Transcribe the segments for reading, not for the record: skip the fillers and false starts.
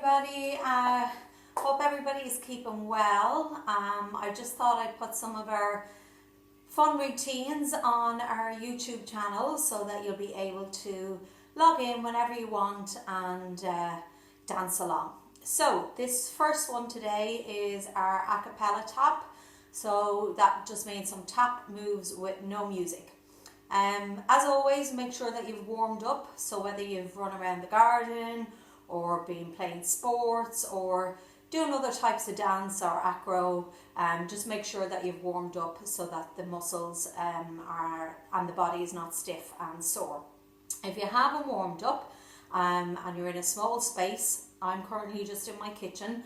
everybody. Hope everybody is keeping well. I just thought I'd put some of our fun routines on our YouTube channel so that you'll be able to log in whenever you want and dance along. So this first one today is our acapella tap. So that just means some tap moves with no music. As always, make sure that you've warmed up. So whether you've run around the garden or been playing sports or doing other types of dance or acro, just make sure that you've warmed up so that the muscles are and the body is not stiff and sore. If you haven't warmed up and you're in a small space, I'm currently just in my kitchen.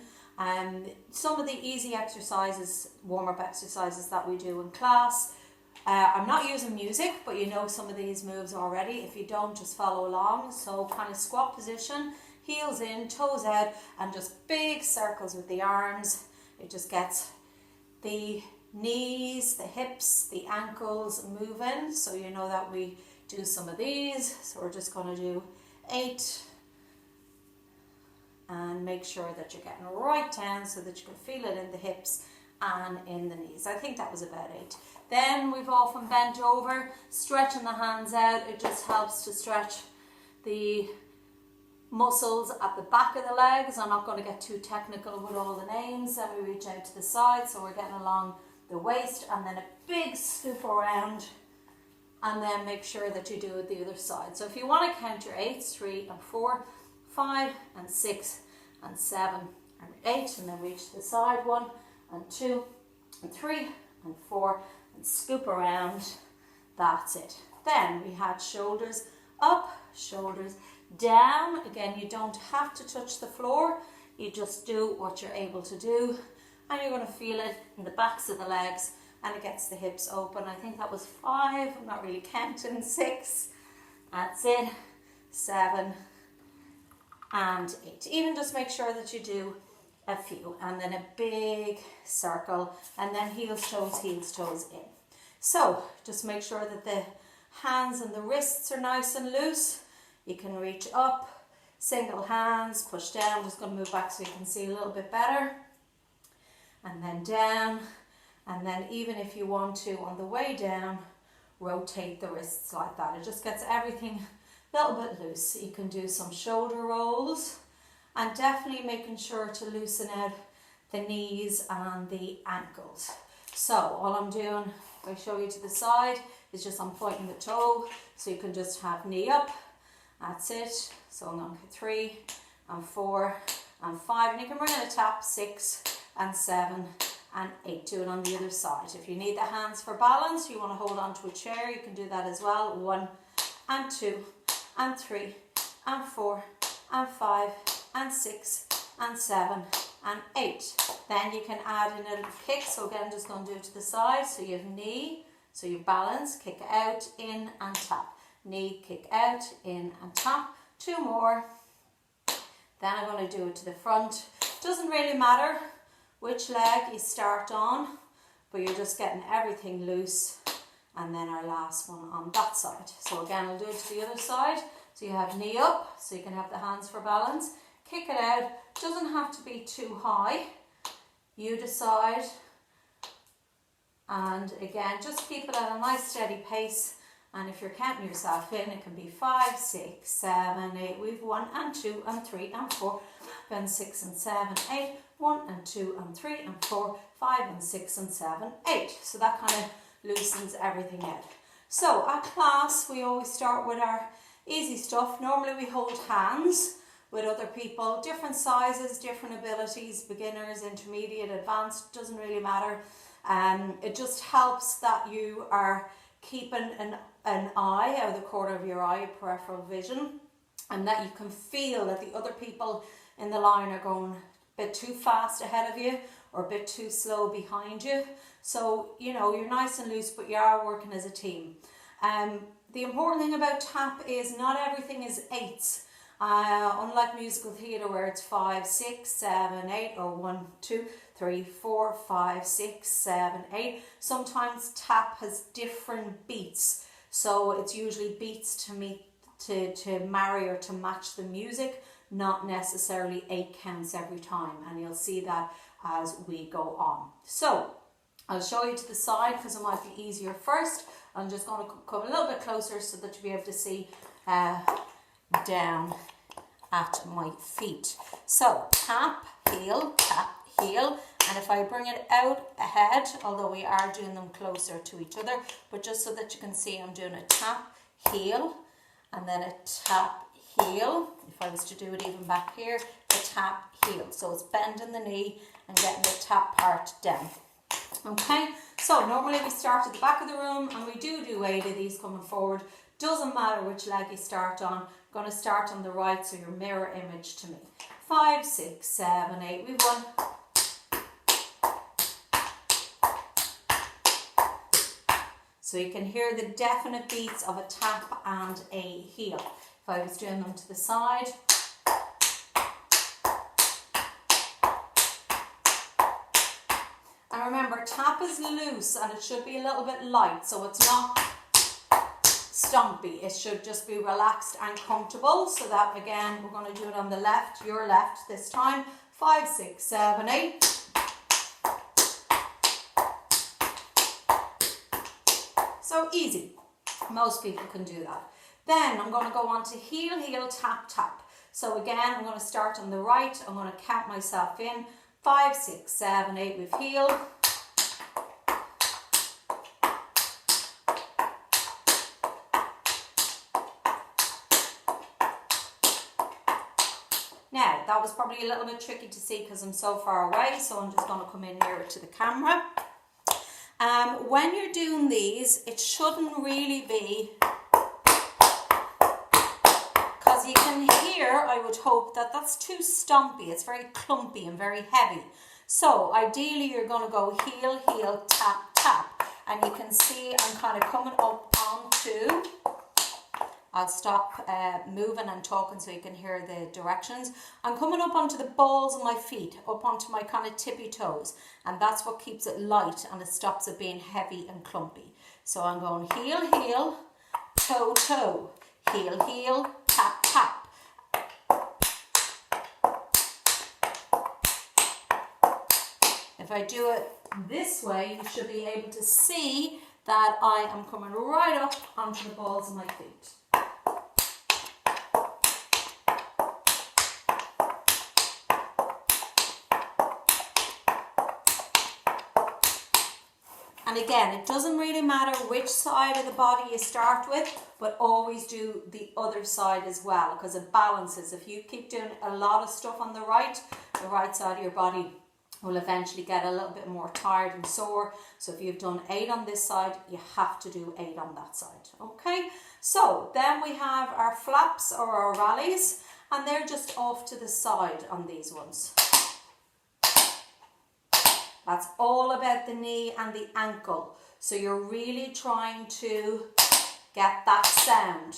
Some of the easy exercises, warm-up exercises that we do in class. I'm not using music, but you know some of these moves already. If you don't, just follow along. So kind of squat position, heels in, toes out, and just big circles with the arms. It just gets the knees, the hips, the ankles moving. So you know that we do some of these. So we're just going to do 8. And make sure that you're getting right down so that you can feel it in the hips and in the knees. I think that was about 8. Then we've often bent over, stretching the hands out. It just helps to stretch the muscles at the back of the legs. I'm not going to get too technical with all the names. Then we reach out to the side, so we're getting along the waist, and then a big scoop around, and then make sure that you do it the other side. So if you want to count your 8s, 3 and 4, 5 and 6 and 7 and 8, and then reach the side, 1 and 2 and 3 and 4, and scoop around. That's it. Then we had shoulders up, shoulders down. Again, you don't have to touch the floor. You just do what you're able to do, and you're going to feel it in the backs of the legs, and it gets the hips open. I think that was 5. I'm not really counting. 6. That's it. 7 and 8. Even just make sure that you do a few, and then a big circle, and then heels, toes in. So just make sure that the hands and the wrists are nice and loose. You can reach up, single hands, push down. I'm just going to move back so you can see a little bit better, and then down, and then even if you want to, on the way down, rotate the wrists like that. It just gets everything a little bit loose. You can do some shoulder rolls, and definitely making sure to loosen out the knees and the ankles. So all I'm doing, if I show you to the side, is just I'm pointing the toe, so you can just have knee up. That's it. So I'm going 3 and 4 and 5, and you can bring in a tap 6 and 7 and 8. Do it on the other side. If you need the hands for balance, you want to hold on to a chair, you can do that as well. 1 and 2 and 3 and 4 and 5 and 6 and 7 and 8. Then you can add in a little kick. So again, just going to do it to the side. So you have knee, so you balance, kick out, in and tap. Knee, kick out, in and tap. 2 more. Then I'm going to do it to the front. Doesn't really matter which leg you start on, but you're just getting everything loose. And then our last one on that side. So again, I'll do it to the other side. So you have knee up, so you can have the hands for balance. Kick it out. Doesn't have to be too high. You decide. And again, just keep it at a nice steady pace. And if you're counting yourself in, it can be 5, 6, 7, 8. We've 1 and 2 and 3 and 4, 5 and 6 and 7, 8. 1 and 2 and 3 and 4, 5 and 6 and 7, 8. So that kind of loosens everything out. So at class, we always start with our easy stuff. Normally we hold hands with other people, different sizes, different abilities, beginners, intermediate, advanced, doesn't really matter. It just helps that you are keeping an eye out of the corner of your eye, peripheral vision, and that you can feel that the other people in the line are going a bit too fast ahead of you or a bit too slow behind you. So, you know, you're nice and loose, but you are working as a team. The important thing about tap is not everything is 8s. Unlike musical theatre where it's 5, 6, 7, 8, or 1, 2, 3, 4, 5, 6, 7, 8. Sometimes tap has different beats. So it's usually beats to marry or to match the music. not necessarily 8 counts every time, and you'll see that as we go on. So I'll show you to the side because it might be easier first. I'm just going to come a little bit closer so that you'll be able to see down at my feet. So tap, heel, and if I bring it out ahead, although we are doing them closer to each other, but just so that you can see, I'm doing a tap, heel, and then a tap, heel. If I was to do it even back here, a tap, heel. So it's bending the knee and getting the tap part down. Okay, so normally we start at the back of the room, and we do 8 of these coming forward. Doesn't matter which leg you start on. I'm going to start on the right, so your mirror image to me. 5, 6, 7, 8. We've 1. So you can hear the definite beats of a tap and a heel. If I was doing them to the side. And remember, tap is loose and it should be a little bit light, so it's not stumpy. It should just be relaxed and comfortable. So that, again, we're going to do it on the left, your left this time. 5, 6, 7, 8. So easy. Most people can do that. Then I'm going to go on to heel, heel, tap, tap. So again, I'm going to start on the right. I'm going to count myself in. 5, 6, 7, 8 with heel. Now, that was probably a little bit tricky to see because I'm so far away, so I'm just going to come in nearer to the camera. When you're doing these, it shouldn't really be, because you can hear, I would hope, that that's too stumpy. It's very clumpy and very heavy. So ideally you're going to go heel, heel, tap, tap. And you can see I'm kind of coming up onto, I'll stop moving and talking so you can hear the directions. I'm coming up onto the balls of my feet, up onto my kind of tippy toes. And that's what keeps it light and it stops it being heavy and clumpy. So I'm going heel, heel, toe, toe, heel, heel, tap, tap. If I do it this way, you should be able to see that I am coming right up onto the balls of my feet. And again, it doesn't really matter which side of the body you start with, but always do the other side as well, because it balances. If you keep doing a lot of stuff on the right side of your body will eventually get a little bit more tired and sore. So if you've done 8 on this side, you have to do 8 on that side. Okay, so then we have our flaps or our rallies, and they're just off to the side on these ones. That's all about the knee and the ankle. So you're really trying to get that sound.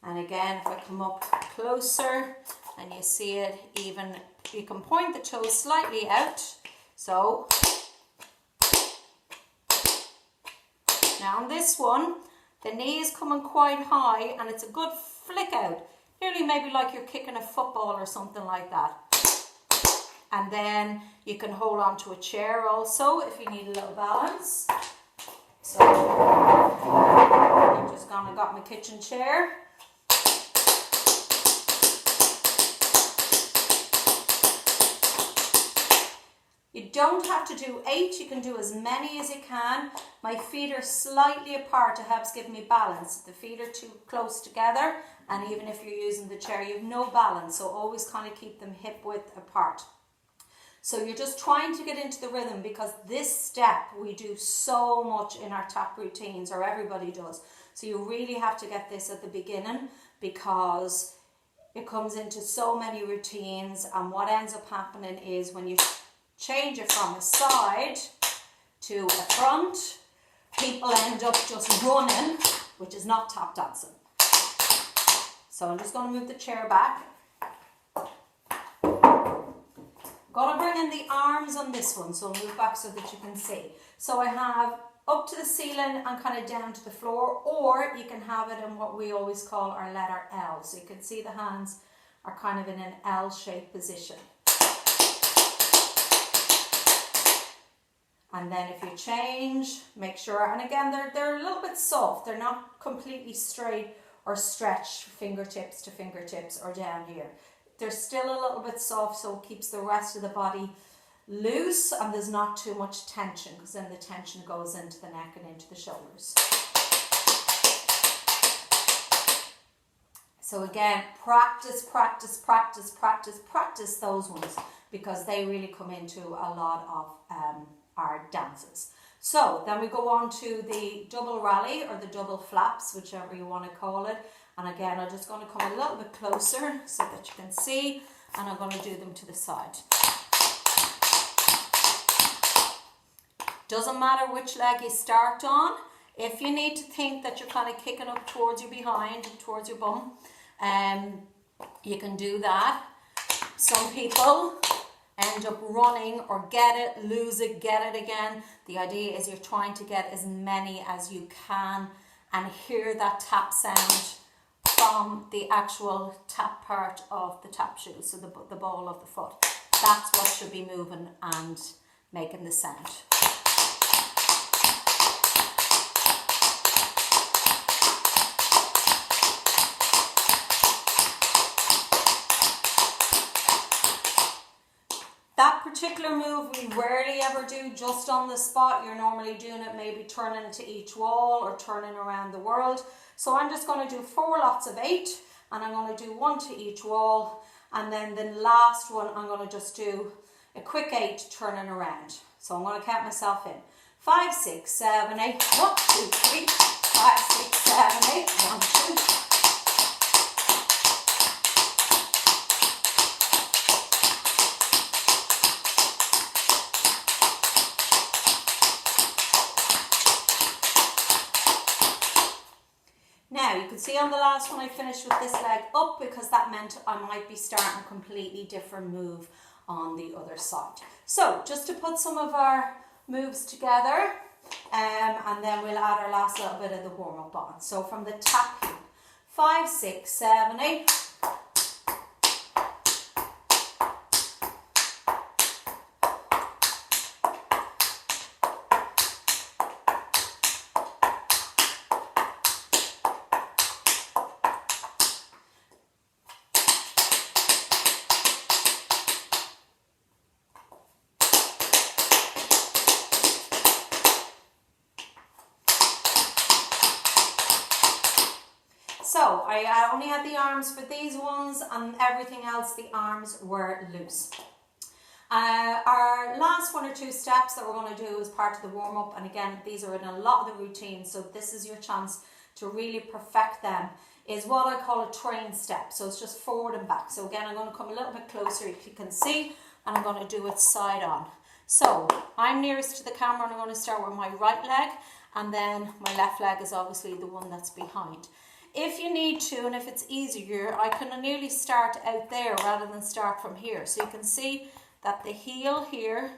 And again, if I come up closer and you see it even, you can point the toes slightly out. So now on this one, the knee is coming quite high and it's a good flick out. Nearly maybe like you're kicking a football or something like that. And then you can hold on to a chair also if you need a little balance. So I'm just gonna got my kitchen chair. You don't have to do 8, you can do as many as you can. My feet are slightly apart, it helps give me balance. If the feet are too close together, and even if you're using the chair, you have no balance, so always kind of keep them hip width apart. So you're just trying to get into the rhythm, because this step we do so much in our tap routines, or everybody does. So you really have to get this at the beginning, because it comes into so many routines, and what ends up happening is when you change it from a side to a front, people end up just running, which is not tap dancing. So I'm just going to move the chair back. Got to bring in the arms on this one, so I'll move back so that you can see. So I have up to the ceiling and kind of down to the floor, or you can have it in what we always call our letter L. So you can see the hands are kind of in an L-shaped position. And then if you change, make sure, and again, they're a little bit soft. They're not completely straight or stretched fingertips to fingertips or down here. They're still a little bit soft, so it keeps the rest of the body loose and there's not too much tension, because then the tension goes into the neck and into the shoulders. So again, practice those ones, because they really come into a lot of our dances. So then we go on to the double rally or the double flaps, whichever you want to call it. And again, I'm just going to come a little bit closer so that you can see, and I'm going to do them to the side. Doesn't matter which leg you start on. If you need to think that you're kind of kicking up towards your behind and towards your bum, you can do that. Some people end up running or get it, lose it, get it again. The idea is you're trying to get as many as you can and hear that tap sound from the actual tap part of the tap shoe, so the ball of the foot. That's what should be moving and making the sound. That particular move we rarely ever do just on the spot. You're normally doing it maybe turning to each wall or turning around the world. So I'm just going to do 4 lots of 8, and I'm going to do 1 to each wall, and then the last one I'm going to just do a quick 8 turning around. So I'm going to count myself in. 5, 6, 7, 8, 1, 2, 3, 5, 6, 7, 8, 1, 2. Now you can see on the last one I finished with this leg up, because that meant I might be starting a completely different move on the other side. So just to put some of our moves together, and then we'll add our last little bit of the warm up on. So from the tap heel, 5, 6, 7, 8. So I only had the arms for these ones, and everything else, the arms were loose. Our last 1 or 2 steps that we're going to do as part of the warm-up, and again, these are in a lot of the routines, so this is your chance to really perfect them, is what I call a train step. So it's just forward and back. So again, I'm going to come a little bit closer, if you can see, and I'm going to do it side on. So I'm nearest to the camera, and I'm going to start with my right leg, and then my left leg is obviously the one that's behind. If you need to, and if it's easier, I can nearly start out there rather than start from here. So you can see that the heel here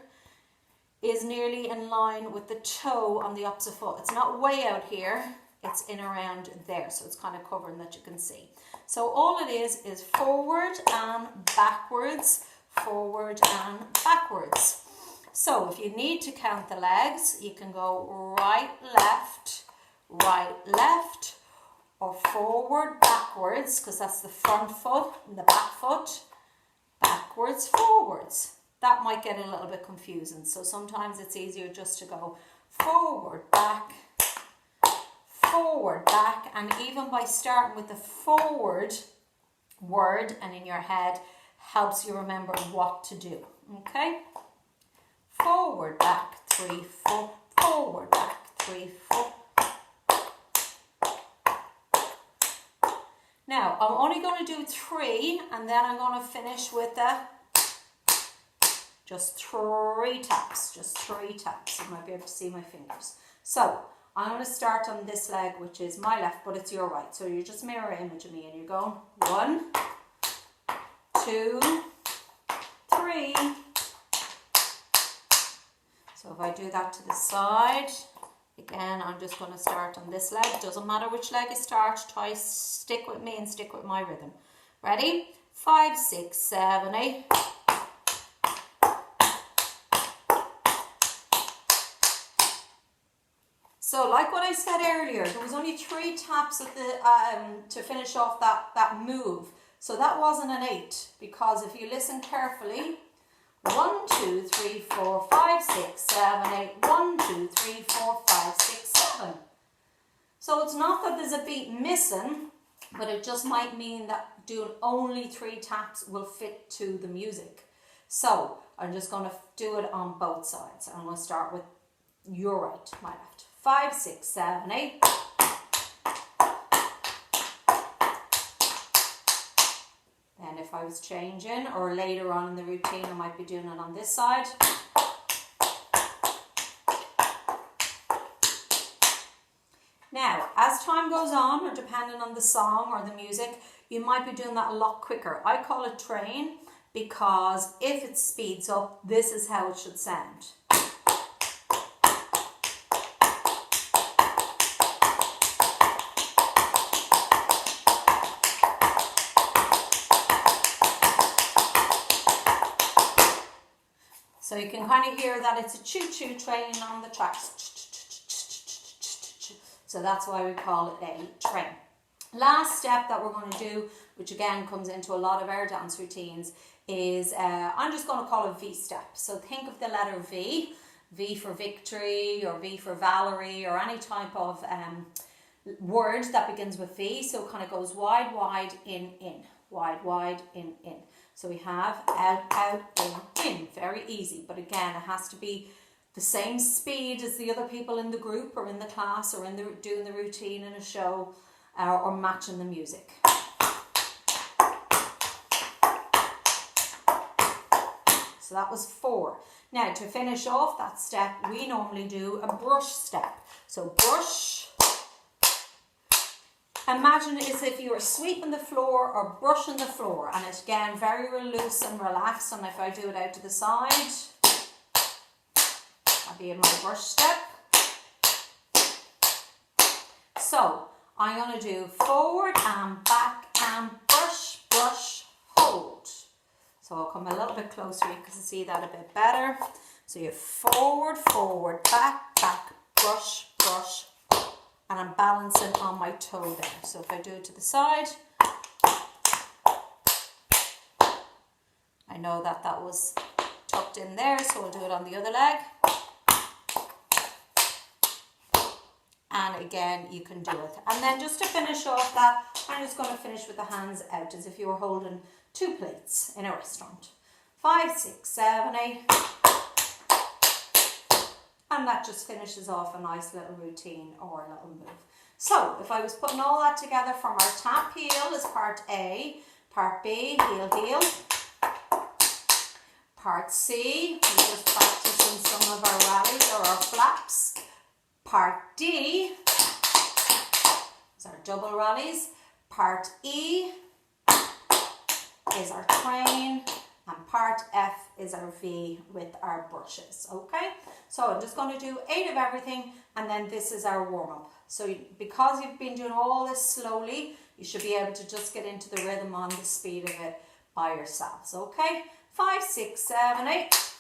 is nearly in line with the toe on the opposite foot. It's not way out here, it's in around there. So it's kind of covering that you can see. So all it is forward and backwards, forward and backwards. So if you need to count the legs, you can go right, left, or forward, backwards, because that's the front foot and the back foot, backwards, forwards. That might get a little bit confusing, so sometimes it's easier just to go forward, back, and even by starting with the forward word and in your head helps you remember what to do, okay? Forward, back, 3, 4, forward, back, 3, 4. Now, I'm only going to do 3, and then I'm going to finish with just 3 taps, You might be able to see my fingers. So, I'm going to start on this leg, which is my left, but it's your right. So, you're just mirror imaging me, and you're going 1, 2, 3. So, if I do that to the side, again, I'm just going to start on this leg. Doesn't matter which leg you start. Try stick with me and stick with my rhythm. Ready? 5, 6, 7, 8. So like what I said earlier, there was only 3 taps at the to finish off that move. So that wasn't an 8, because if you listen carefully, 1, 2, 3, 4, 5, 6, 7, 8, 1, 2, 3, 4, 5, 6, 7. So it's not that there's a beat missing, but it just might mean that doing only 3 taps will fit to the music. So I'm just going to do it on both sides. I'm going to start with your right, my left. 5, 6, 7, 8. Then if I was changing, or later on in the routine, I might be doing it on this side. Now, as time goes on, or depending on the song or the music, you might be doing that a lot quicker. I call it train, because if it speeds up, this is how it should sound. So you can kind of hear that it's a choo-choo train on the tracks. So that's why we call it a train. Last step that we're going to do, which again comes into a lot of our dance routines, is I'm just going to call it V step. So think of the letter V, V for victory or V for Valerie, or any type of word that begins with V. So it kind of goes wide, wide, in, wide, in. So we have out, in. Very easy, but again, it has to be the same speed as the other people in the group or in the class or in doing the routine in a show, or matching the music. So that was 4. Now to finish off that step, we normally do a brush step. So brush. Imagine it as if you were sweeping the floor or brushing the floor, and it's again very loose and relaxed. And if I do it out to the side, I'll be in my brush step. So I'm going to do forward and back and brush, brush, hold. So I'll come a little bit closer, you can see that a bit better. So you're forward, forward, back, back, brush, brush, and I'm balancing on my toe there. So if I do it to the side, I know that that was tucked in there, so we'll do it on the other leg. And again, you can do it. And then just to finish off that, I'm just going to finish with the hands out as if you were holding 2 plates in a restaurant. 5, 6, 7, 8. And that just finishes off a nice little routine or a little move. So if I was putting all that together from our tap heel is part A, part B, heel, heel. Part C, we're just practicing some of our rallies or our flaps. Part D is our double rallies. Part E is our train. And part F is our V with our brushes, okay? So I'm just going to do 8 of everything, and then this is our warm-up. So because you've been doing all this slowly, you should be able to just get into the rhythm on the speed of it by yourselves, okay? 5, 6, 7, 8.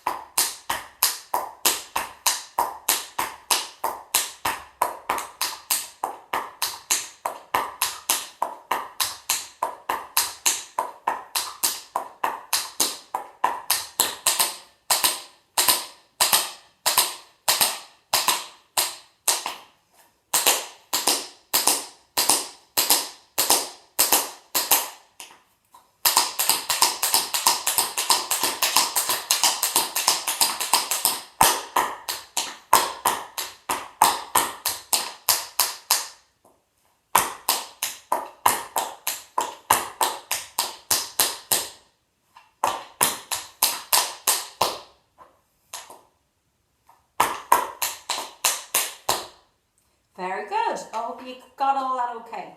Very good. I hope you got all that okay.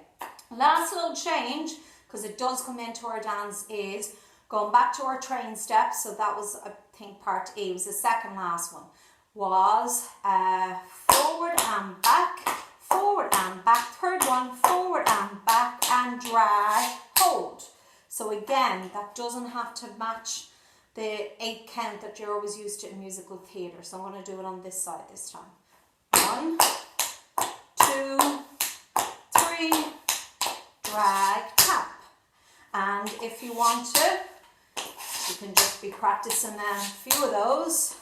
Last little change, because it does come into our dance, is going back to our train steps. So that was, I think, part E, was the second last one. Was forward and back, third one, forward and back and drag, hold. So again, that doesn't have to match the 8 count that you're always used to in musical theatre. So I'm going to do it on this side this time. 1, 2, 3, drag, tap. And if you want to, you can just be practicing a few of those,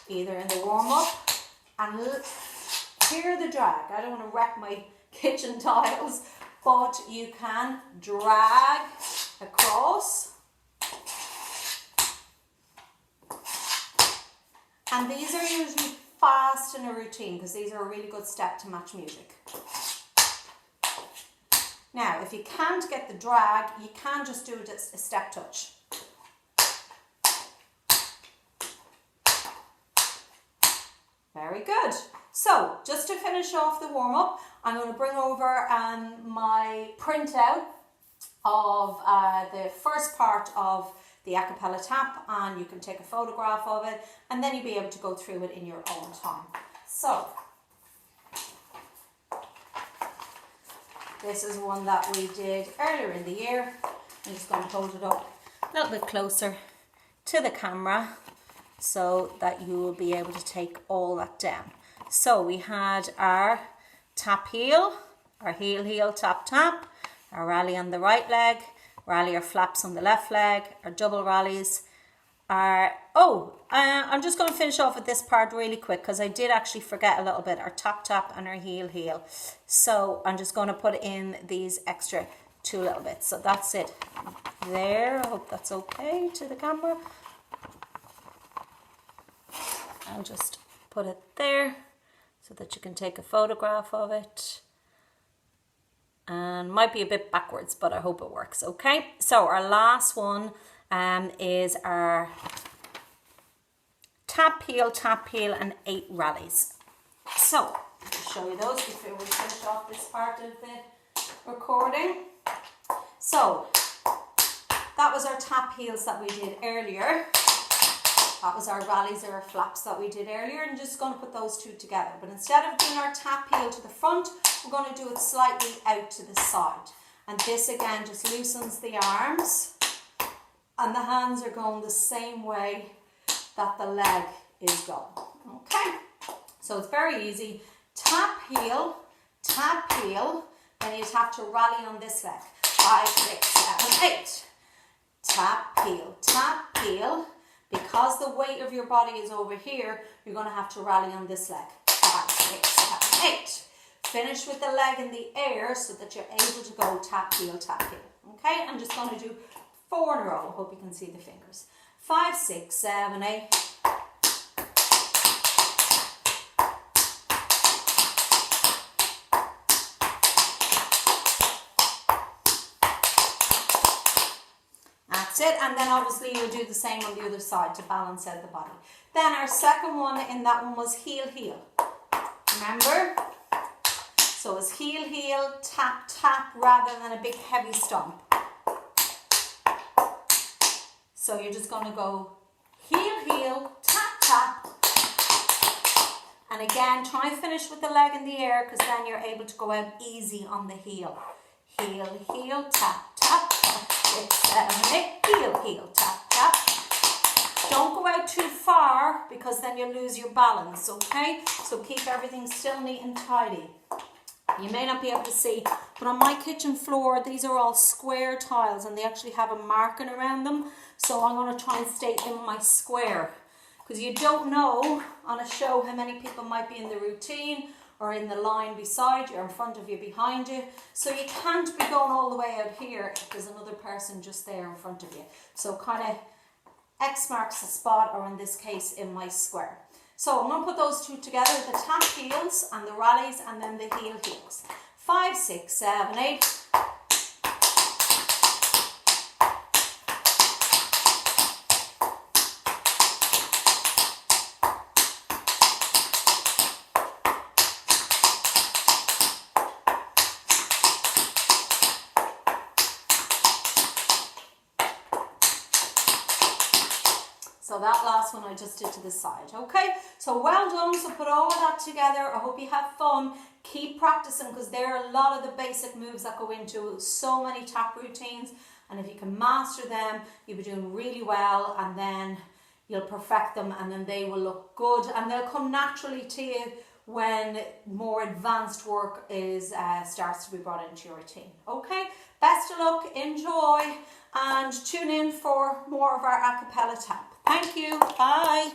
either in the warm-up and hear the drag. I don't want to wreck my kitchen tiles, but you can drag across. And these are usually fast in a routine because these are a really good step to match music. Now, if you can't get the drag, you can just do a step touch. Very good. So, just to finish off the warm-up, I'm going to bring over my printout of the first part of the acapella tap, and you can take a photograph of it, and then you'll be able to go through it in your own time. So, this is one that we did earlier in the year. I'm just going to hold it up a little bit closer to the camera so that you will be able to take all that down. So we had our tap heel, our heel heel tap tap, our rally on the right leg, rally or flaps on the left leg, our double rallies, our I'm just going to finish off with this part really quick because I did actually forget a little bit, our tap tap and our heel heel. So I'm just going to put in these extra 2 little bits. So that's it there. I hope that's okay to the camera. I'll just put it there so that you can take a photograph of it. And might be a bit backwards, but I hope it works. Okay, so our last one is our tap heel and 8 rallies. So I'll show you those before we finish off this part of the recording. So that was our tap heels that we did earlier. That was our rallies or our flaps that we did earlier, and just going to put those 2 together. But instead of doing our tap heel to the front, we're going to do it slightly out to the side. And this again just loosens the arms, and the hands are going the same way that the leg is going. Okay, so it's very easy. Tap heel, then you'd have to rally on this leg. 5, 6, 7, 8. Tap heel. Because the weight of your body is over here, you're going to have to rally on this leg. 5, 6, 7, 8. Finish with the leg in the air so that you're able to go tap heel. Okay, I'm just going to do 4 in a row. I hope you can see the fingers. 5, 6, 7, 8. That's it, and then obviously you'll do the same on the other side to balance out the body. Then our second one in that one was heel. Remember? So it's heel, tap, rather than a big heavy stomp. So you're just going to go heel, tap. And again, try and finish with the leg in the air because then you're able to go out easy on the heel. Heel, tap. 6, 7, 8, heel, tap. Don't go out too far because then you lose your balance, okay? So keep everything still neat and tidy. You may not be able to see, but on my kitchen floor, these are all square tiles and they actually have a marking around them. So I'm going to try and stay in my square because you don't know on a show how many people might be in the routine or in the line beside you or in front of you, behind you. So you can't be going all the way out here if there's another person just there in front of you. So kind of X marks the spot, or in this case in my square. So I'm going to put those 2 together, the tap heels and the rallies, and then the heel heels. 5, 6, 7, 8. So that last one I just did to the side. Okay, so well done. So put all of that together. I hope you have fun. Keep practicing because there are a lot of the basic moves that go into so many tap routines, And if you can master them, you'll be doing really well, and then you'll perfect them, and then they will look good, and they'll come naturally to you when more advanced work is starts to be brought into your routine. Okay, best of luck, enjoy, and tune in for more of our a cappella tap. Thank you, bye.